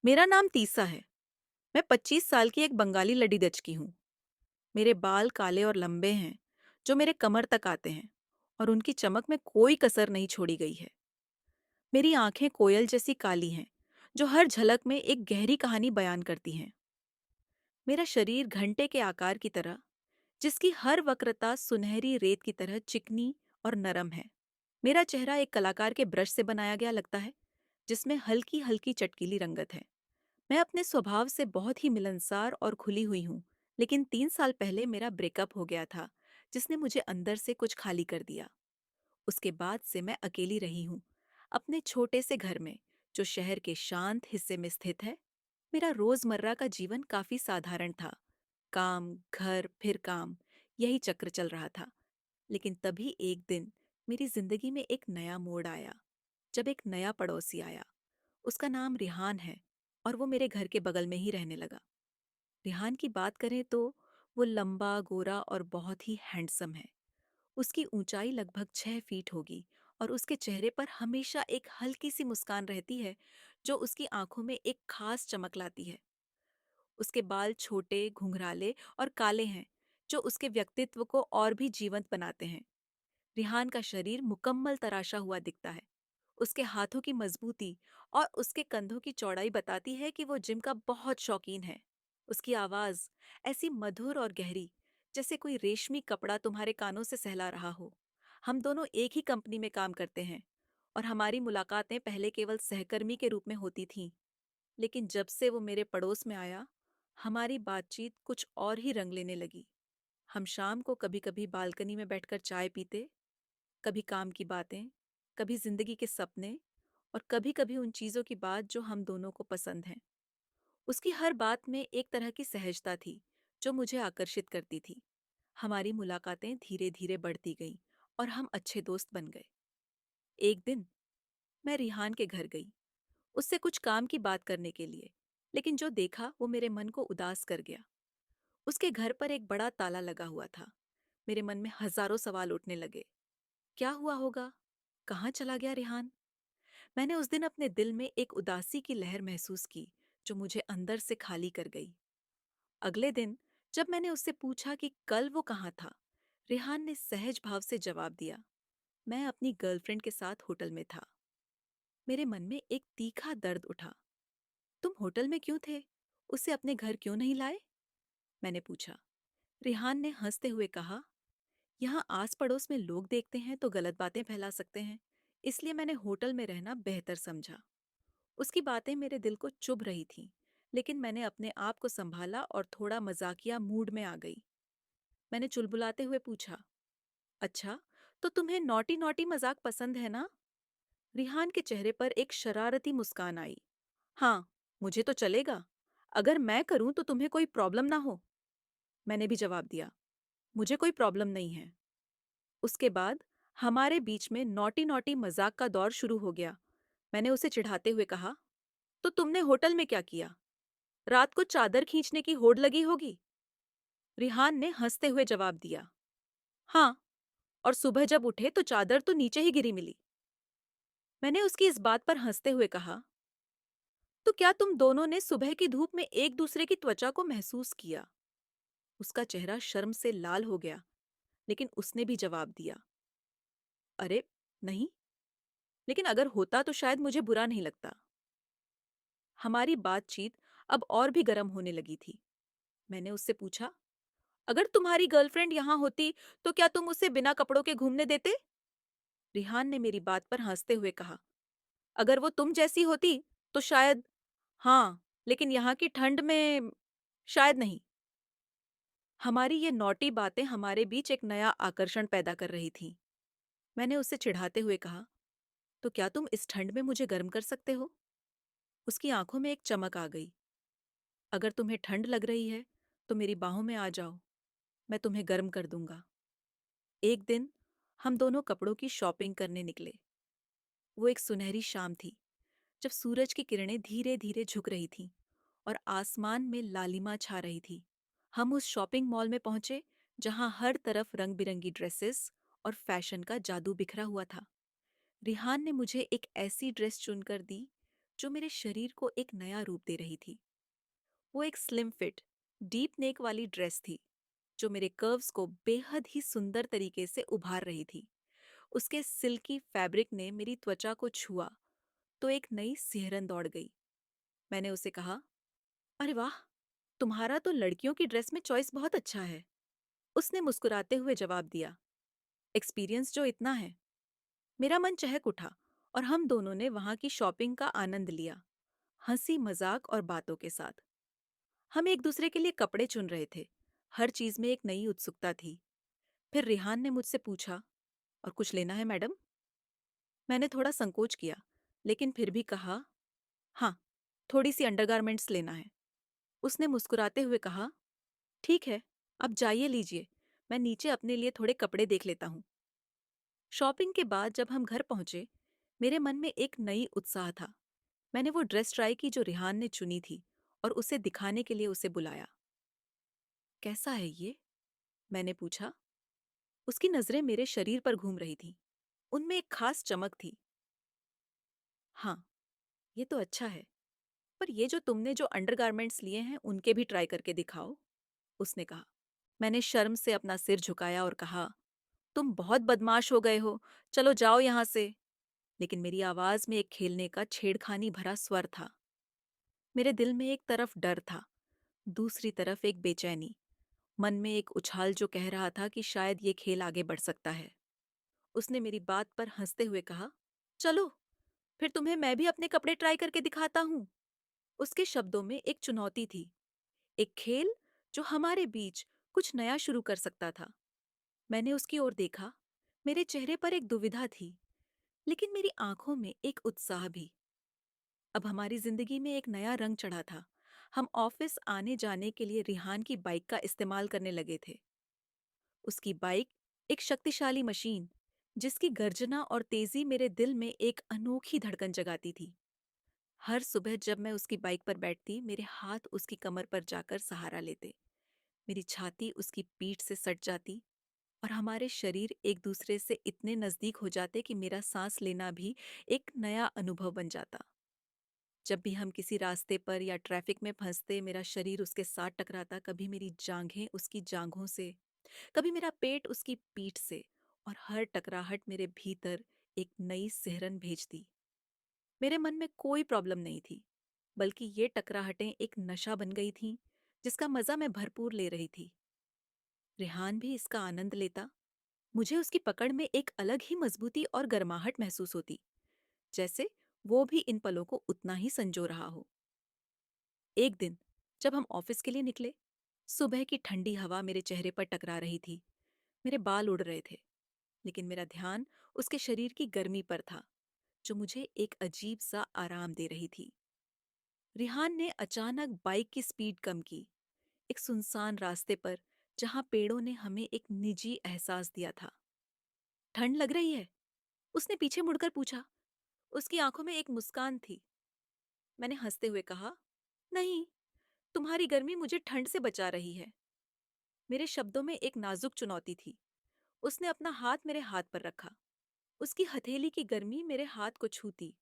मेरा नाम तीसा है। मैं 25 साल की एक बंगाली लड़ीदच की हूँ। मेरे बाल काले और लंबे हैं, जो मेरे कमर तक आते हैं, और उनकी चमक में कोई कसर नहीं छोड़ी गई है। मेरी आंखें कोयल जैसी काली हैं, जो हर झलक में एक गहरी कहानी बयान करती हैं। मेरा शरीर घंटे के आकार की तरह, जिसकी हर वक्रता सुनहरी रेत की तरह चिकनी और नरम है। मेरा चेहरा एक कलाकार के ब्रश से बनाया गया लगता है, जिसमें हल्की हल्की चटकीली रंगत है। मैं अपने स्वभाव से बहुत ही मिलनसार और खुली हुई हूँ, लेकिन 3 साल पहले मेरा ब्रेकअप हो गया था, जिसने मुझे अंदर से कुछ खाली कर दिया। उसके बाद से मैं अकेली रही हूँ, अपने छोटे से घर में, जो शहर के शांत हिस्से में स्थित है। मेरा रोजमर्रा का जीवन काफी साधारण था। काम, घर, फिर काम, यही चक्र चल रहा था। लेकिन तभी एक दिन मेरी जिंदगी में एक नया मोड़ आया, जब एक नया पड़ोसी आया। उसका नाम रिहान है, और वो मेरे घर के बगल में ही रहने लगा। रिहान की बात करें तो वो लंबा, गोरा और बहुत ही हैंडसम है। उसकी ऊंचाई लगभग 6 फीट होगी, और उसके चेहरे पर हमेशा एक हल्की सी मुस्कान रहती है, जो उसकी आंखों में एक खास चमक लाती है। उसके बाल छोटे, घुंघराले और काले हैं, जो उसके व्यक्तित्व को और भी जीवंत बनाते हैं। रिहान का शरीर मुकम्मल तराशा हुआ दिखता है। उसके हाथों की मजबूती और उसके कंधों की चौड़ाई बताती है कि वो जिम का बहुत शौकीन है। उसकी आवाज ऐसी मधुर और गहरी, जैसे कोई रेशमी कपड़ा तुम्हारे कानों से सहला रहा हो। हम दोनों एक ही कंपनी में काम करते हैं, और हमारी मुलाकातें पहले केवल सहकर्मी के रूप में होती थीं। लेकिन जब से वो मेरे पड़ोस में आया, हमारी बातचीत कुछ और ही रंग लेने लगी। हम शाम को कभी-कभी बालकनी में बैठकर चाय पीते, कभी काम की बातें, कभी जिंदगी के सपने, और कभी-कभी उन चीजों की बात जो हम दोनों को पसंद हैं। उसकी हर बात में एक तरह की सहजता थी, जो मुझे आकर्षित करती थी। हमारी मुलाकातें धीरे-धीरे बढ़ती गईं, और हम अच्छे दोस्त बन गए। एक दिन मैं रिहान के घर गई, उससे कुछ काम की बात करने के लिए। लेकिन जो देखा वो मेरे मन को उदास कर गया। उसके घर पर एक बड़ा ताला लगा हुआ था। मेरे मन में हजारों सवाल उठने लगे। क्या हुआ होगा? कहाँ चला गया रिहान? मैंने उस दिन अपने दिल में एक उदासी की लहर महसूस की, जो मुझे अंदर से खाली कर गई। अगले दिन जब मैंने उससे पूछा कि कल वो कहाँ था, रेहान ने सहज भाव से जवाब दिया, मैं अपनी गर्लफ्रेंड के साथ होटल में था। मेरे मन में एक तीखा दर्द उठा। तुम होटल में क्यों थे? उसे अपने घर क्यों नहीं लाए? मैंने पूछा। रेहान ने हंसते हुए कहा, यहाँ आस पड़ोस में लोग देखते हैं तो गलत बातें फैला सकते हैं, इसलिए मैंने होटल में रहना बेहतर समझा। उसकी बातें मेरे दिल को चुभ रही थीं, लेकिन मैंने अपने आप को संभाला और थोड़ा मजाकिया मूड में आ गई। मैंने चुलबुलाते हुए पूछा, अच्छा, तो तुम्हें नॉटी नॉटी मजाक पसंद है ना? रिहान के चेहरे पर एक शरारती मुस्कान आई। हाँ, मुझे तो चलेगा। अगर मैं करूं तो तुम्हें कोई प्रॉब्लम ना हो। मैंने भी जवाब दिया, मुझे कोई प्रॉब्लम नहीं है। उसके बाद हमारे बीच में नॉटी नॉटी मजाक का दौर शुरू हो गया। मैंने उसे चिढ़ाते हुए कहा, तो तुमने होटल में क्या किया? रात को चादर खींचने की होड़ लगी होगी। रिहान ने हंसते हुए जवाब दिया, हाँ, और सुबह जब उठे तो चादर तो नीचे ही गिरी मिली। मैंने उसकी इस बात पर हंसते हुए कहा, तो क्या तुम दोनों ने सुबह की धूप में एक दूसरे की त्वचा को महसूस किया? उसका चेहरा शर्म से लाल हो गया, लेकिन उसने भी जवाब दिया, अरे नहीं, लेकिन अगर होता तो शायद मुझे बुरा नहीं लगता। हमारी बातचीत अब और भी गर्म होने लगी थी। मैंने उससे पूछा, अगर तुम्हारी गर्लफ्रेंड यहाँ होती तो क्या तुम उसे बिना कपड़ों के घूमने देते? रिहान ने मेरी बात पर हंसते हुए कहा, अगर वो तुम जैसी होती तो शायद। हाँ, लेकिन यहाँ की ठंड में शायद नहीं। हमारी ये नौटी बातें हमारे बीच एक नया आकर्षण पैदा कर रही थीं। मैंने उससे चिढ़ाते हुए कहा, तो क्या तुम इस ठंड में मुझे गर्म कर सकते हो? उसकी आंखों में एक चमक आ गई। अगर तुम्हें ठंड लग रही है तो मेरी बाहों में आ जाओ, मैं तुम्हें गर्म कर दूंगा। एक दिन हम दोनों कपड़ों की शॉपिंग करने निकले। वो एक सुनहरी शाम थी, जब सूरज की किरणें धीरे धीरे झुक रही थीं और आसमान में लालिमा छा रही थी। हम उस शॉपिंग मॉल में पहुंचे, जहां हर तरफ रंग बिरंगी ड्रेसेस और फैशन का जादू बिखरा हुआ था। रिहान ने मुझे एक ऐसी ड्रेस चुनकर दी जो मेरे शरीर को एक नया रूप दे रही थी। वो एक स्लिम फिट, डीप नेक वाली ड्रेस थी, जो मेरे कर्व्स को बेहद ही सुंदर तरीके से उभार रही थी। उसके सिल्की फैब्रिक ने मेरी त्वचा को छुआ तो एक नई सिहरन दौड़ गई। मैंने उसे कहा, अरे वाह, तुम्हारा तो लड़कियों की ड्रेस में चॉइस बहुत अच्छा है। उसने मुस्कुराते हुए जवाब दिया, एक्सपीरियंस जो इतना है। मेरा मन चहक उठा और हम दोनों ने वहां की शॉपिंग का आनंद लिया, हंसी मजाक और बातों के साथ। हम एक दूसरे के लिए कपड़े चुन रहे थे। हर चीज में एक नई उत्सुकता थी। फिर रिहान ने मुझसे पूछा, और कुछ लेना है मैडम? मैंने थोड़ा संकोच किया, लेकिन फिर भी कहा, हाँ, थोड़ी सी अंडरगारमेंट्स लेना है। उसने मुस्कुराते हुए कहा, ठीक है, अब जाइए लीजिए, मैं नीचे अपने लिए थोड़े कपड़े देख लेता हूँ। शॉपिंग के बाद जब हम घर पहुंचे, मेरे मन में एक नई उत्साह था। मैंने वो ड्रेस ट्राई की जो रिहान ने चुनी थी और उसे दिखाने के लिए उसे बुलाया। कैसा है ये? मैंने पूछा। उसकी नजरें मेरे शरीर पर घूम रही थीं। उनमें एक खास चमक थी। हाँ, ये तो अच्छा है, पर ये जो तुमने जो अंडरगारमेंट्स लिए हैं उनके भी ट्राई करके दिखाओ, उसने कहा। मैंने शर्म से अपना सिर झुकाया और कहा, तुम बहुत बदमाश हो गए हो, चलो जाओ यहाँ से। लेकिन मेरी आवाज में एक खेलने का छेड़खानी भरा स्वर था। मेरे दिल में एक तरफ डर था, दूसरी तरफ एक बेचैनी। मन में एक उछाल जो कह रहा था कि शायद ये खेल आगे बढ़ सकता है। उसने मेरी बात पर हंसते हुए कहा, चलो, फिर तुम्हें मैं भी अपने कपड़े ट्राई करके दिखाता हूँ। उसके शब्दों में एक चुनौती थी, एक खेल जो हमारे बीच कुछ नया शुरू कर सकता था। मैंने उसकी ओर देखा। मेरे चेहरे पर एक दुविधा थी, लेकिन मेरी आंखों में एक उत्साह भी। अब हमारी जिंदगी में एक नया रंग चढ़ा था। हम ऑफिस आने जाने के लिए रिहान की बाइक का इस्तेमाल करने लगे थे। उसकी बाइक एक शक्तिशाली मशीन, जिसकी गर्जना और तेजी मेरे दिल में एक अनोखी धड़कन जगाती थी। हर सुबह जब मैं उसकी बाइक पर बैठती, मेरे हाथ उसकी कमर पर जाकर सहारा लेते, मेरी छाती उसकी पीठ से सट जाती और हमारे शरीर एक दूसरे से इतने नजदीक हो जाते कि मेरा सांस लेना भी एक नया अनुभव बन जाता। जब भी हम किसी रास्ते पर या ट्रैफिक में फंसते, मेरा शरीर उसके साथ टकराता, कभी मेरी जांघें उसकी जांघों से, कभी मेरा पेट उसकी पीठ से, और हर टकराहट मेरे भीतर एक नई सिहरन भेजती। मेरे मन में कोई प्रॉब्लम नहीं थी, बल्कि ये टकराहटें एक नशा बन गई थीं, जिसका मजा मैं भरपूर ले रही थी। रेहान भी इसका आनंद लेता। मुझे उसकी पकड़ में एक अलग ही मजबूती और गर्माहट महसूस होती, जैसे वो भी इन पलों को उतना ही संजो रहा हो। एक दिन जब हम ऑफिस के लिए निकले, सुबह की ठंडी हवा मेरे चेहरे पर टकरा रही थी। मेरे बाल उड़ रहे थे, लेकिन मेरा ध्यान उसके शरीर की गर्मी पर था, जो मुझे एक अजीब सा आराम दे रही थी। रिहान ने अचानक बाइक की स्पीड कम की, एक सुनसान रास्ते पर जहां पेड़ों ने हमें एक निजी एहसास दिया था। ठंड लग रही है? उसने पीछे मुड़कर पूछा। उसकी आंखों में एक मुस्कान थी। मैंने हंसते हुए कहा, नहीं, तुम्हारी गर्मी मुझे ठंड से बचा रही है। मेरे शब्दों में एक नाजुक चुनौती थी। उसने अपना हाथ मेरे हाथ पर रखा। उसकी हथेली की गर्मी मेरे हाथ को छूती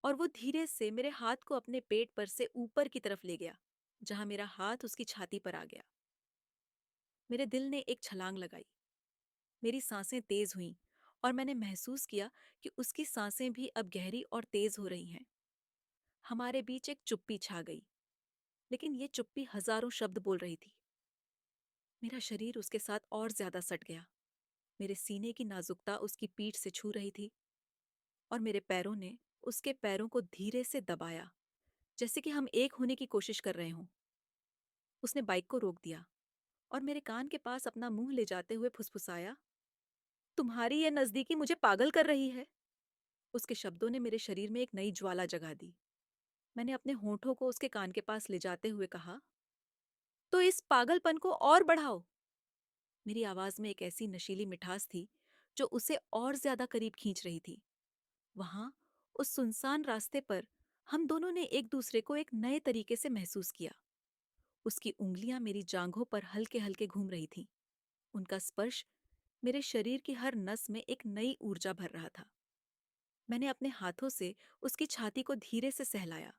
और वो धीरे से मेरे हाथ को अपने पेट पर से ऊपर की तरफ ले गया, जहां मेरा हाथ उसकी छाती पर आ गया। मेरे दिल ने एक छलांग लगाई। मेरी सांसें तेज हुईं और मैंने महसूस किया कि उसकी सांसें भी अब गहरी और तेज हो रही हैं। हमारे बीच एक चुप्पी छा गई, लेकिन ये चुप्पी हजारों शब्द बोल रही थी। मेरा शरीर उसके साथ और ज्यादा सट गया। मेरे सीने की नाजुकता उसकी पीठ से छू रही थी और मेरे पैरों ने उसके पैरों को धीरे से दबाया, जैसे कि हम एक होने की कोशिश कर रहे हों। उसने बाइक को रोक दिया और मेरे कान के पास अपना मुंह ले जाते हुए फुसफुसाया, तुम्हारी ये नजदीकी मुझे पागल कर रही है। उसके शब्दों ने मेरे शरीर में एक नई ज्वाला जगा दी। मैंने अपने होठों को उसके कान के पास ले जाते हुए कहा, तो इस पागलपन को और बढ़ाओ। मेरी आवाज में एक ऐसी नशीली मिठास थी जो उसे और ज्यादा करीब खींच रही थी। वहां, उस सुनसान रास्ते पर, हम दोनों ने एक दूसरे को एक नए तरीके से महसूस किया। उसकी उंगलियां मेरी जांघों पर हल्के हल्के घूम रही थीं। उनका स्पर्श मेरे शरीर की हर नस में एक नई ऊर्जा भर रहा था। मैंने अपने हाथों से उसकी छाती को धीरे से सहलाया।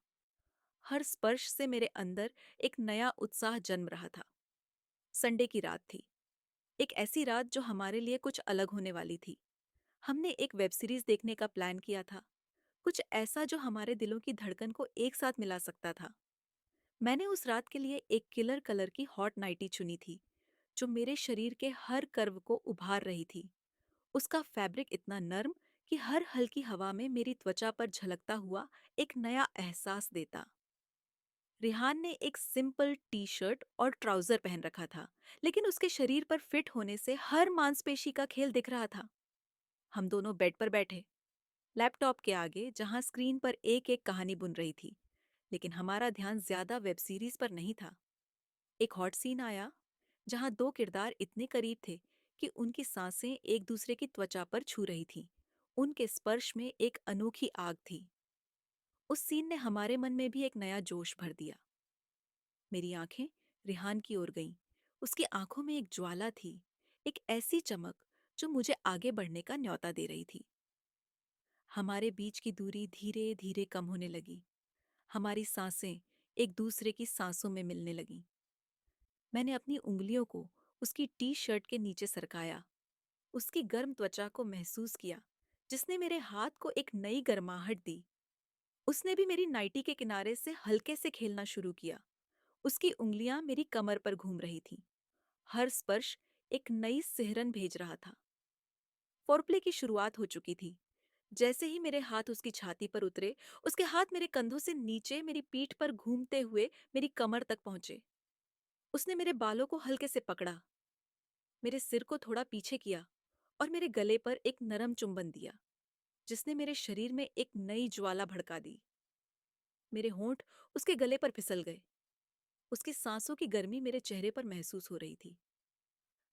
हर स्पर्श से मेरे अंदर एक नया उत्साह जन्म रहा था। संडे की रात थी। एक ऐसी रात जो हमारे लिए कुछ अलग होने वाली थी। हमने एक वेब सीरीज देखने का प्लान किया था। कुछ ऐसा जो हमारे दिलों की धड़कन को एक साथ मिला सकता था। मैंने उस रात के लिए एक किलर कलर की हॉट नाइटी चुनी थी, जो मेरे शरीर के हर कर्व को उभार रही थी। उसका फैब्रिक इतना नर्म कि हर हल्की हवा में मेरी त्वचा पर झलकता हुआ एक नया एहसास देता। रिहान ने एक सिंपल टी शर्ट और ट्राउजर पहन रखा था, लेकिन उसके शरीर पर फिट होने से हर मांसपेशी का खेल दिख रहा था। हम दोनों बेड पर बैठे, लैपटॉप के आगे, जहां स्क्रीन पर एक एक कहानी बुन रही थी, लेकिन हमारा ध्यान ज्यादा वेब सीरीज पर नहीं था। एक हॉट सीन आया, जहां दो किरदार इतने करीब थे कि उनकी सांसें एक दूसरे की त्वचा पर छू रही थीं। उनके स्पर्श में एक अनोखी आग थी। उस सीन ने हमारे मन में भी एक नया जोश भर दिया। मेरी आंखें रिहान की ओर गईं। उसकी आंखों में एक ज्वाला थी, एक ऐसी चमक जो मुझे आगे बढ़ने का न्योता दे रही थी। हमारे बीच की दूरी धीरे धीरे कम होने लगी। हमारी सांसें एक दूसरे की सांसों में मिलने लगीं। मैंने अपनी उंगलियों को उसकी टी शर्ट के नीचे सरकाया, उसकी गर्म त्वचा को महसूस किया, जिसने मेरे हाथ को एक नई गर्माहट दी। उसने भी मेरी नाइटी के किनारे से हल्के से खेलना शुरू किया। उसकी उंगलियां मेरी कमर पर घूम रही थीं। हर स्पर्श एक नई सिहरन भेज रहा था। फोरप्ले की शुरुआत हो चुकी थी। जैसे ही मेरे हाथ उसकी छाती पर उतरे, उसके हाथ मेरे कंधों से नीचे मेरी पीठ पर घूमते हुए मेरी कमर तक पहुंचे। उसने मेरे बालों को हल्के से पकड़ा, मेरे सिर को थोड़ा पीछे किया और मेरे गले पर एक नरम चुंबन दिया, जिसने मेरे शरीर में एक नई ज्वाला भड़का दी। मेरे होंठ उसके गले पर फिसल गए। उसकी सांसों की गर्मी मेरे चेहरे पर महसूस हो रही थी।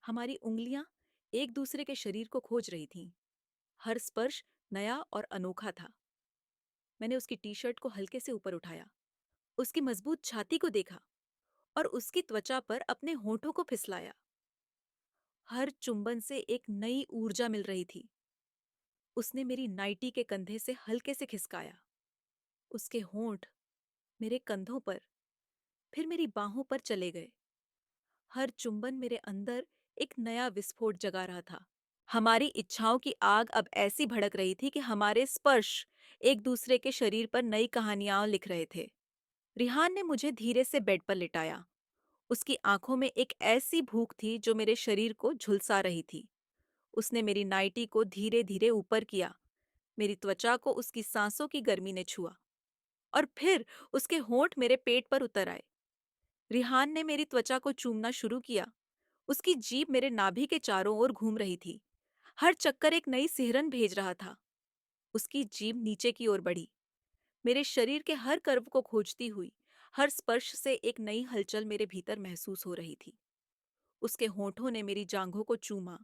हमारी उंगलियां एक दूसरे के शरीर को खोज रही थीं। हर स्पर्श नया और अनोखा था। मैंने उसकी टी शर्ट को हल्के से ऊपर उठाया, उसकी मजबूत छाती को देखा और उसकी त्वचा पर अपने होठों को फिसलाया। हर चुंबन से एक नई ऊर्जा मिल रही थी। उसने मेरी नाइटी के कंधे से हल्के से खिसकाया। उसके होंठ मेरे कंधों पर, फिर मेरी बाहों पर चले गए। हर चुंबन मेरे अंदर एक नया विस्फोट जगा रहा था। हमारी इच्छाओं की आग अब ऐसी भड़क रही थी कि हमारे स्पर्श एक दूसरे के शरीर पर नई कहानियां लिख रहे थे। रिहान ने मुझे धीरे से बेड पर लिटाया। उसकी आंखों में एक ऐसी भूख थी जो मेरे शरीर को झुलसा रही थी। उसने मेरी नाइटी को धीरे धीरे ऊपर किया। मेरी त्वचा को उसकी सांसों की गर्मी ने छुआ और फिर उसके होंठ मेरे पेट पर उतर आए। रिहान ने मेरी त्वचा को चूमना शुरू किया। उसकी जीभ मेरे नाभि के चारों ओर घूम रही थी। हर चक्कर एक नई सिहरन भेज रहा था। उसकी जीभ नीचे की ओर बढ़ी, मेरे शरीर के हर कर्व को खोजती हुई। हर स्पर्श से एक नई हलचल मेरे भीतर महसूस हो रही थी। उसके होठों ने मेरी जांघों को चूमा,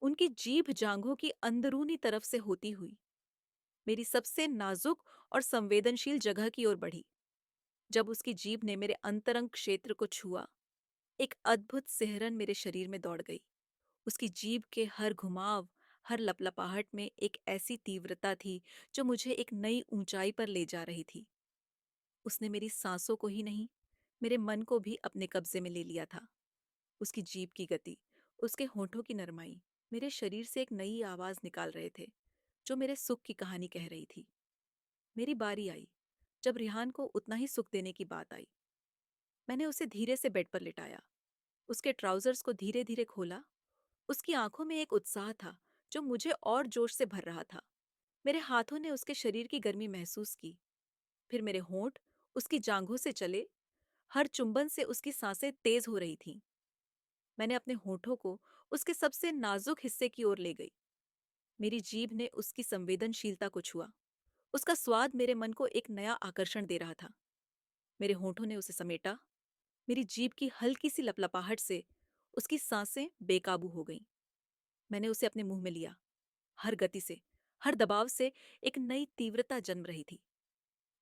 उनकी जीभ जांघों की अंदरूनी तरफ से होती हुई मेरी सबसे नाजुक और संवेदनशील जगह की ओर बढ़ी। जब उसकी जीभ ने मेरे अंतरंग क्षेत्र को छुआ, एक अद्भुत सिहरन मेरे शरीर में दौड़ गई। उसकी जीभ के हर घुमाव, हर लपलपाहट में एक ऐसी तीव्रता थी जो मुझे एक नई ऊंचाई पर ले जा रही थी। उसने मेरी सांसों को ही नहीं, मेरे मन को भी अपने कब्जे में ले लिया था। उसकी जीभ की गति, उसके होठों की नरमाई मेरे शरीर से एक नई आवाज निकाल रहे थे, जो मेरे सुख की कहानी कह रही थी। मेरी बारी आई। जब रिहान को उतना ही सुख देने की बात आई, मैंने उसे धीरे से बेड पर लिटाया, उसके ट्राउजर्स को धीरे धीरे खोला। उसकी आंखों में एक उत्साह था जो मुझे और जोश से भर रहा था। मेरे हाथों ने उसके शरीर की गर्मी महसूस की, फिर मेरे होंठ उसकी जांघों से चले। हर चुंबन से उसकी सांसें तेज हो रही थीं। मैंने अपने होठों को उसके सबसे नाजुक हिस्से की ओर ले गई। मेरी जीभ ने उसकी संवेदनशीलता को छुआ। उसका स्वाद मेरे मन को एक नया आकर्षण दे रहा था। मेरे होठों ने उसे समेटा। मेरी जीभ की हल्की सी लपलपाहट से उसकी सांसें बेकाबू हो गईं। मैंने उसे अपने मुंह में लिया। हर गति से, हर दबाव से एक नई तीव्रता जन्म रही थी।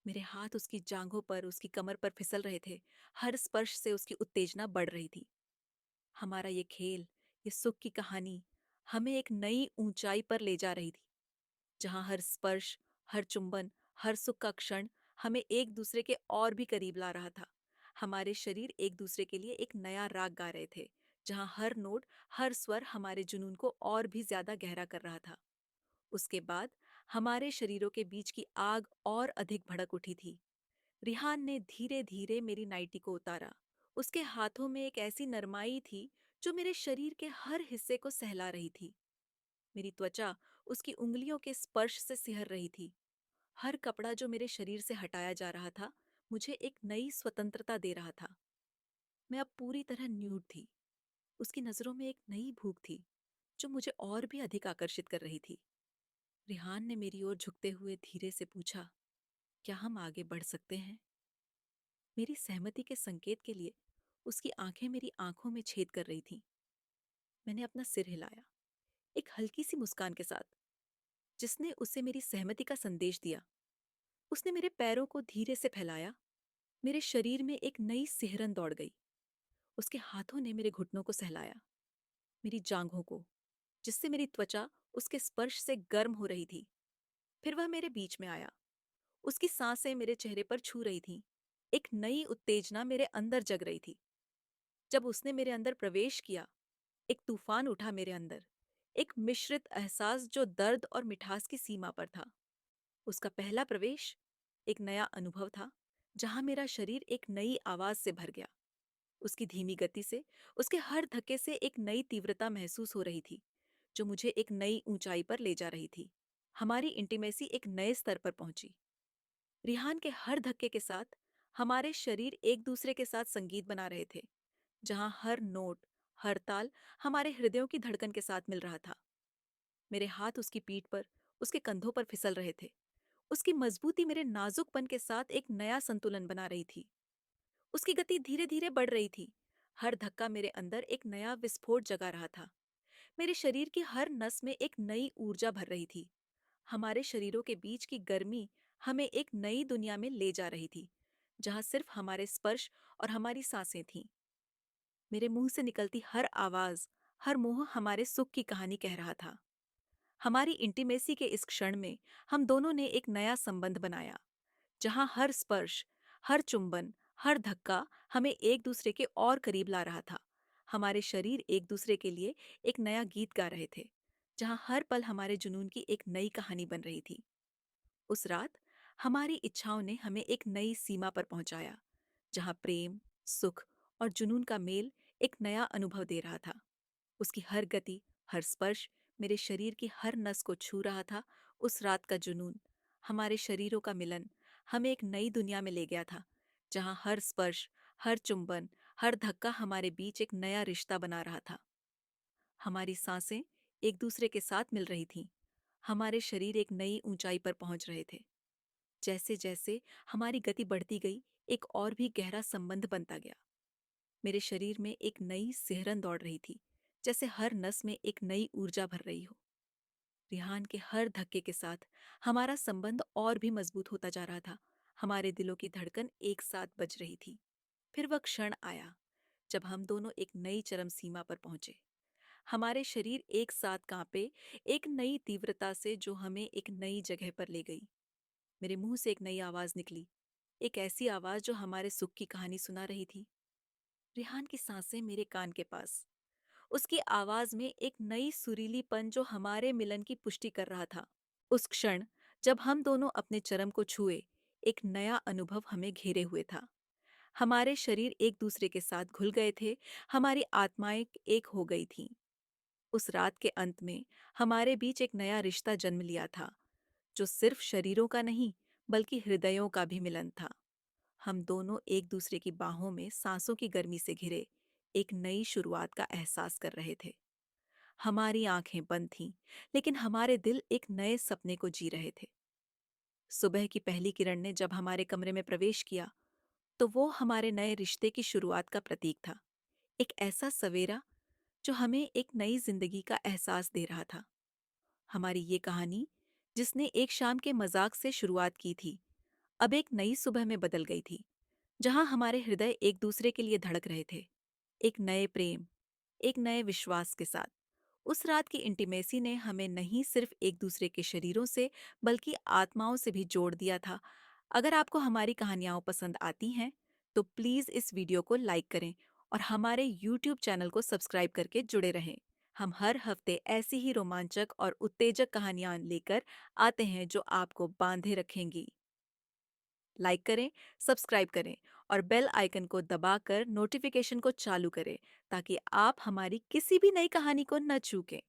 मेरे हाथ उसकी जांघों पर, उसकी कमर पर फिसल रहे थे। हर स्पर्श से उसकी उत्तेजना बढ़ रही थी। हमारा ये खेल, ये सुख की कहानी हमें एक नई ऊंचाई पर ले जा रही थी। जहाँ हर स्पर्श, हर चुंबन, हर सुख का क्षण हमें एक दूसरे के और भी करीब ला रहा था। हमारे शरीर एक दूसरे के लिए एक नया राग गा रहे थे, जहाँ हर नोट, हर स्वर हमारे जुनून को और भी ज्यादा गहरा कर रहा था। उसके बाद हमारे शरीरों के बीच की आग और अधिक भड़क उठी थी। रिहान ने धीरे धीरे मेरी नाइटी को उतारा। उसके हाथों में एक ऐसी नरमाई थी जो मेरे शरीर के हर हिस्से को सहला रही थी। मेरी त्वचा उसकी उंगलियों के स्पर्श से सिहर रही थी। हर कपड़ा जो मेरे शरीर से हटाया जा रहा था मुझे एक नई स्वतंत्रता दे रहा था। मैं अब पूरी तरह न्यूड थी। उसकी नजरों में एक नई भूख थी जो मुझे और भी अधिक आकर्षित कर रही थी। रिहान ने मेरी ओर झुकते हुए धीरे से पूछा, क्या हम आगे बढ़ सकते हैं? मेरी सहमति के संकेत के लिए उसकी आंखें मेरी आंखों में छेद कर रही थीं। मैंने अपना सिर हिलाया, एक हल्की सी मुस्कान के साथ, जिसने उसे मेरी सहमति का संदेश दिया। उसने मेरे पैरों को धीरे से फैलाया। मेरे शरीर में एक नई सिहरन दौड़ गई। उसके हाथों ने मेरे घुटनों को सहलाया, मेरी जांघों को, जिससे मेरी त्वचा उसके स्पर्श से गर्म हो रही थी। फिर वह मेरे बीच में आया। उसकी सांसें मेरे चेहरे पर छू रही थीं। एक नई उत्तेजना मेरे अंदर जग रही थी। जब उसने मेरे अंदर प्रवेश किया, एक तूफान उठा मेरे अंदर, एक मिश्रित एहसास जो दर्द और मिठास की सीमा पर था। उसका पहला प्रवेश एक नया अनुभव था, जहां मेरा शरीर एक नई आवाज से भर गया। उसकी धीमी गति से, उसके हर धक्के से एक नई तीव्रता महसूस हो रही थी, जो मुझे एक नई ऊंचाई पर ले जा रही थी। हमारी इंटीमेसी एक नए स्तर पर पहुंची। रिहान के हर धक्के के साथ हमारे शरीर एक दूसरे के साथ संगीत बना रहे थे, जहां हर नोट, हर ताल हमारे हृदयों की धड़कन के साथ मिल रहा था। मेरे हाथ उसकी पीठ पर, उसके कंधों पर फिसल रहे थे। उसकी मजबूती मेरे नाजुकपन के साथ एक नया संतुलन बना रही थी। उसकी गति धीरे धीरे बढ़ रही थी। हर धक्का मेरे अंदर एक नया विस्फोट जगा रहा था। मेरे शरीर की हर नस में एक नई ऊर्जा भर रही थी। हमारे शरीरों के बीच की गर्मी हमें एक नई दुनिया में ले जा रही थी, जहां सिर्फ हमारे स्पर्श और हमारी सांसें थीं। मेरे मुंह से निकलती हर आवाज, हर मुंह हमारे सुख की कहानी कह रहा था। हमारी इंटीमेसी के इस क्षण में हम दोनों ने एक नया संबंध बनाया, जहां हर स्पर्श, हर चुंबन, हर धक्का हमें एक दूसरे के और करीब ला रहा था। हमारे शरीर एक दूसरे के लिए एक नया गीत गा रहे थे, जहां हर पल हमारे जुनून की एक नई कहानी बन रही थी। उस रात हमारी इच्छाओं ने हमें एक नई सीमा पर पहुंचाया, जहां प्रेम, सुख और जुनून का मेल एक नया अनुभव दे रहा था। उसकी हर गति, हर स्पर्श मेरे शरीर की हर नस को छू रहा था। उस रात का जुनून, हमारे शरीरों का मिलन, हमें एक नई दुनिया में ले गया था, जहां हर स्पर्श, हर चुंबन, हर धक्का हमारे बीच एक नया रिश्ता बना रहा था। हमारी सांसें एक दूसरे के साथ मिल रही थीं। हमारे शरीर एक नई ऊंचाई पर पहुंच रहे थे। जैसे जैसे हमारी गति बढ़ती गई, एक और भी गहरा संबंध बनता गया। मेरे शरीर में एक नई सिहरन दौड़ रही थी, जैसे हर नस में एक नई ऊर्जा भर रही हो। रिहान के हर धक्के के साथ हमारा संबंध और भी मजबूत होता जा रहा था। हमारे दिलों की धड़कन एक साथ बज रही थी। फिर वह क्षण आया जब हम दोनों एक नई चरम सीमा पर पहुंचे। हमारे शरीर एक साथ कांपे, एक नई तीव्रता से जो हमें एक नई जगह पर ले गई। मेरे मुंह से एक नई आवाज निकली, एक ऐसी आवाज जो हमारे सुख की कहानी सुना रही थी। रिहान की सांसें मेरे कान के पास, उसकी आवाज में एक नई सुरीलीपन जो हमारे मिलन की पुष्टि कर रहा था। उस क्षण जब हम दोनों अपने चरम को छुए, एक नया अनुभव हमें घेरे हुए था। हमारे शरीर एक दूसरे के साथ घुल गए थे, हमारी आत्माएं एक हो गई थीं। उस रात के अंत में हमारे बीच एक नया रिश्ता जन्म लिया था, जो सिर्फ शरीरों का नहीं, बल्कि हृदयों का भी मिलन था। हम दोनों एक दूसरे की बाहों में सांसों की गर्मी से घिरे एक नई शुरुआत का एहसास कर रहे थे। हमारी आंखें बंद थीं, लेकिन हमारे दिल एक नए सपने को जी रहे थे। सुबह की पहली किरण ने जब हमारे कमरे में प्रवेश किया, तो वो हमारे नए रिश्ते की शुरुआत का प्रतीक था। एक ऐसा सवेरा जो हमें एक नई जिंदगी का एहसास दे रहा था। हमारी ये कहानी, जिसने एक शाम के मजाक से शुरुआत की थी, अब एक नई सुबह में बदल गई थी, जहां हमारे हृदय एक दूसरे के लिए धड़क रहे थे, एक नए प्रेम, एक नए विश्वास के साथ। उस रात की इंटीमेसी ने हमें नहीं सिर्फ एक दूसरे के शरीरों से बल्कि आत्माओं से भी जोड़ दिया था। अगर आपको हमारी कहानियाँ पसंद आती हैं तो प्लीज़ इस वीडियो को लाइक करें और हमारे यूट्यूब चैनल को सब्सक्राइब करके जुड़े रहें। हम हर हफ्ते ऐसी ही रोमांचक और उत्तेजक कहानियाँ लेकर आते हैं जो आपको बांधे रखेंगी। लाइक करें, सब्सक्राइब करें और बेल आइकन को दबाकर नोटिफिकेशन को चालू करें ताकि आप हमारी किसी भी नई कहानी को न चूकें।